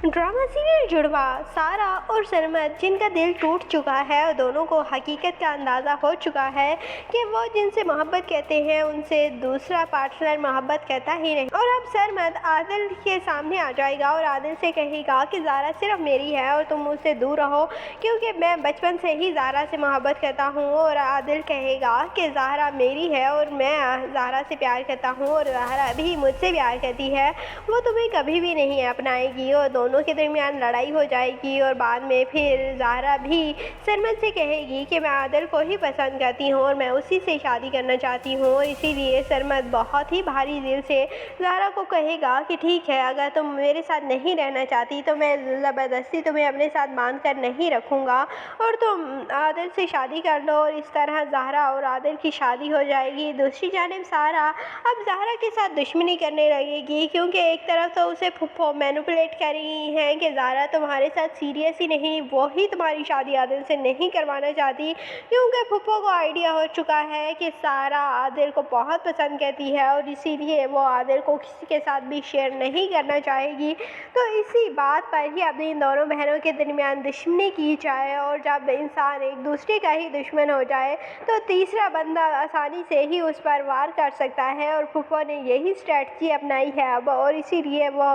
Drama serial जुड़वा सारा और सरमद जिनका दिल टूट चुका है और दोनों को हकीकत का अंदाज़ा हो चुका है कि वो जिनसे मोहब्बत कहते हैं उनसे दूसरा पार्टनर मोहब्बत कहता ही नहीं। और अब सरमद आदिल के सामने आ जाएगा और आदिल से कहेगा कि ज़ारा सिर्फ मेरी है और तुम मुझसे दूर रहो क्योंकि मैं बचपन से ही ज़ारा से मोहब्बत करता हूँ। और आदिल कहेगा कि ज़ारा मेरी है और मैं ज़ारा से प्यार करता हूँ और ज़ारा भी मुझसे प्यार करती है, वो तुम्हें कभी भी नहीं अपनाएगी। और दोनों के दरमियान लड़ाई हो जाएगी और बाद में फिर ज़ारा भी सरमद से कहेगी कि मैं आदिल को ही पसंद करती हूँ और मैं उसी से शादी करना चाहती हूँ। और इसीलिए सरमद बहुत ही भारी दिल से ज़ारा को कहेगा कि ठीक है, अगर तुम मेरे साथ नहीं रहना चाहती तो मैं ज़बरदस्ती तुम्हें अपने साथ बांध कर नहीं रखूँगा और तुम आदिल से शादी कर लो। और इस तरह ज़ारा और आदिल की शादी हो जाएगी। दूसरी जानिब सारा अब ज़ारा के साथ दुश्मनी करने लगेगी क्योंकि एक तरफ तो उसे फुफ्फो मैनिपुलेट कर रही हैं कि ज़ारा तुम्हारे साथ सीरियस ही नहीं, वो ही तुम्हारी शादी आदिल से नहीं करवाना चाहती क्योंकि फुफ्फो को आइडिया हो चुका है कि सारा आदिल को बहुत पसंद करती है और इसीलिए वो आदिल को किसी के साथ भी शेयर नहीं करना चाहेगी। तो इसी बात पर ही अपनी इन दोनों बहनों के दरमियान दुश्मनी की जाए और जब इंसान एक दूसरे का ही दुश्मन हो जाए तो तीसरा बंदा आसानी से ही उस पर वार कर सकता है। और फुफ्फो ने यही स्ट्रेटजी अपनाई है अब, और इसीलिए वो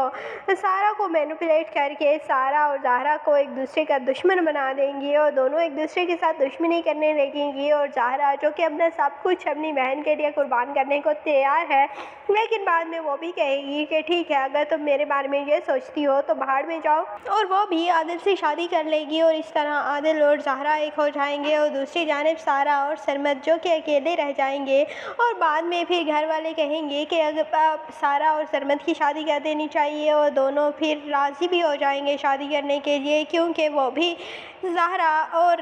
सारा को मैनिपुलेट करके सारा और ज़ाहरा को एक दूसरे का दुश्मन बना देंगी और दोनों एक दूसरे के साथ दुश्मनी करने लगेंगी। और ज़ाहरा जो कि अपना सब कुछ अपनी बहन के लिए कुर्बान करने को तैयार है, लेकिन बाद में वो भी कहेगी कि ठीक है, अगर तुम मेरे बारे में ये सोचती हो तो बाहर में जाओ। और वो भी आदिल से शादी कर लेगी और इस तरह आदिल और ज़ाहरा एक हो जाएंगे और दूसरी जानिब सारा और सरमद जो कि अकेले रह जाएंगे। और बाद में फिर घर वाले कहेंगे कि अगर सारा और सरमद की शादी कर देनी चाहिए और दोनों फिर राज़ी भी हो जाएंगे शादी करने के लिए क्योंकि वो भी ज़ाहरा और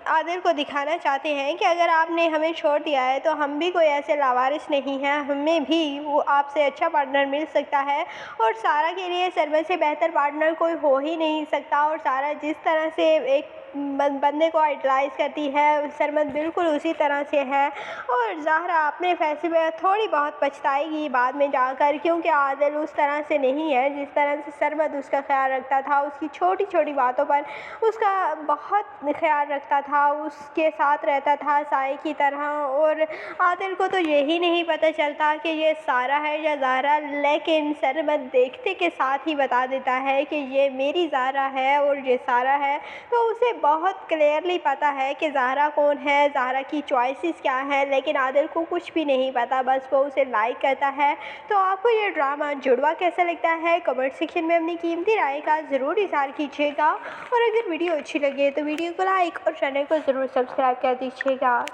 आदिल को दिखाना चाहते हैं कि अगर आपने हमें छोड़ दिया है तो हम भी कोई ऐसे लावारिस नहीं हैं, हमें भी वो आपसे अच्छा पार्टनर मिल सकता है। और सारा के लिए सरमद से बेहतर पार्टनर कोई हो ही नहीं सकता। और सारा जिस तरह से एक बंदे को आइडलाइज करती है, सरमद बिल्कुल उसी तरह से है। और ज़ाहरा अपने फैसले में थोड़ी बहुत पछताएगी बाद में जाकर क्योंकि आदिल उस तरह से नहीं है जिस तरह से सरमद उसका ख्याल रखता था, उसकी छोटी छोटी बातों पर उसका बहुत ख्याल रखता था, उसके साथ रहता था साए की तरह। और आदिल को तो यही नहीं पता चलता कि ये सारा है या ज़ाहरा, लेकिन सरमद देखते के साथ ही बता देता है कि ये मेरी ज़ाहरा है और ये सारा है। तो उसे बहुत क्लियरली पता है कि ज़ाहरा कौन है, ज़ाहरा की चॉइसेस क्या है, लेकिन आदिल को कुछ भी नहीं पता, बस वो उसे लाइक करता है। तो आपको ये ड्रामा जुड़वा कैसा लगता है, कमेंट सेक्शन में अपनी कीमती राय का ज़रूर इज़हार कीजिएगा। और अगर वीडियो अच्छी लगे तो वीडियो को लाइक और चैनल को ज़रूर सब्सक्राइब कर दीजिएगा।